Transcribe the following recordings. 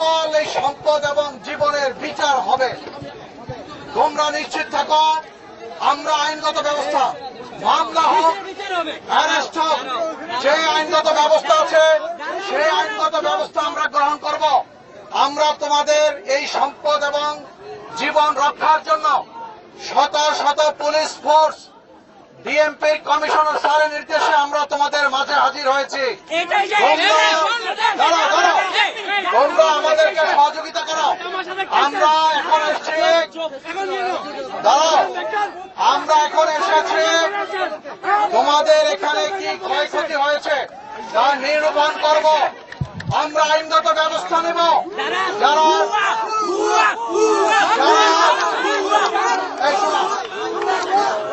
সকল এই সম্পদ এবং জীবনের বিচার হবে। তোমরা নিশ্চিত থাকো, আমরা আইনগত ব্যবস্থা, মামলা হোক, অ্যারেস্ট হোক, যে আইনগত ব্যবস্থা আছে সেই আইনগত ব্যবস্থা আমরা গ্রহণ করব। আমরা তোমাদের এই সম্পদ এবং জীবন রক্ষার জন্য শত শত পুলিশ ফোর্স, ডিএমপির কমিশনার স্যারের নির্দেশে আমরা তোমাদের মাঝে হাজির হয়েছি। তোমরা আমাদেরকে সহযোগিতা করো। আমরা এখন এসেছি তোমাদের এখানে কি ক্ষয়ক্ষতি হয়েছে তা নিরূপণ করব। আমরা আইনগত ব্যবস্থা নেব।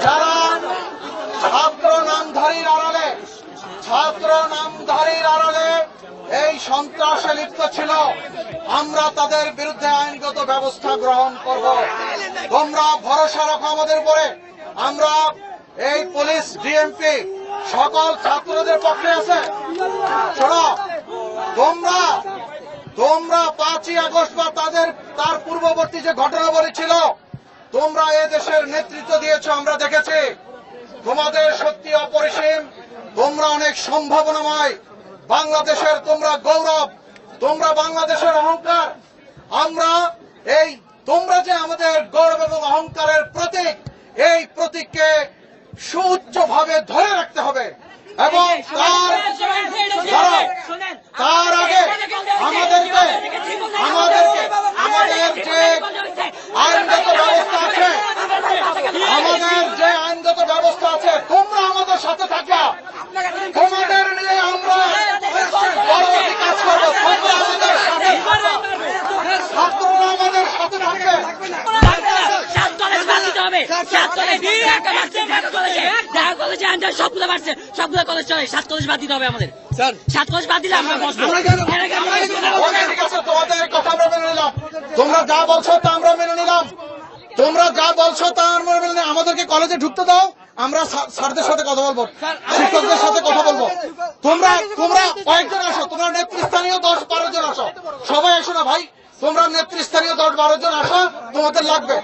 যারা ছাত্র নামধারীর আড়ালে এই সন্ত্রাসে লিপ্ত ছিল, আমরা তাদের বিরুদ্ধে আইনগত ব্যবস্থা গ্রহণ করব। তোমরা ভরসা রাখো আমাদের উপরে। আমরা এই পুলিশ, ডিএমপি সকল ছাত্রদের পক্ষে আছে। শোনো, তোমরা 5ই আগস্ট বা তার পূর্ববর্তী যে ঘটনাবলী ছিল, তোমরা এদেশের নেতৃত্ব দিয়েছো, আমরা দেখেছি। তোমাদের সত্যি অপরিসীম, তোমরা অনেক সম্ভাবনাময়। বাংলাদেশের তোমরা গৌরব, তোমরা বাংলাদেশের অহংকার। তোমরা যে আমাদের গৌরব এবং অহংকারের প্রতীক, এই প্রতীককে সুউচ্চভাবে ধরে রাখতে হবে এবং তার আগে আমাদের যে আইনগত ব্যবস্থা আছে, তোমরা আমাদের সাথে থাকবা। তোমাদের নিয়ে আমরা পরবর্তী কাজ করবো। তোমরা আমাদের সাথে থাকবা, ছাত্ররা আমাদের সাথে থাকবে। সবগুলো বাড়ছে, সবগুলো কলেজ চলে। 7 কলেজ বাদ দিতে হবে আমাদের। 7 কলেজ বাদ দিলে আমরা বসবো। তোমাদের কথা আমরা মেনে নিলাম। তোমরা যা বলছো তা আমরা মেনে নিলাম। আমাদেরকে কলেজে ঢুকতে দাও, আমরা স্যারদের সাথে কথা বলবো, শিক্ষকদের সাথে কথা বলবো। তোমরা কয়েকজন আসো, তোমরা নেতৃস্থানীয় 10-12 জন আসো। সবাই এসো না ভাই, তোমরা নেতৃস্থানীয় 10-12 জন আসো, তোমাদের লাগবে।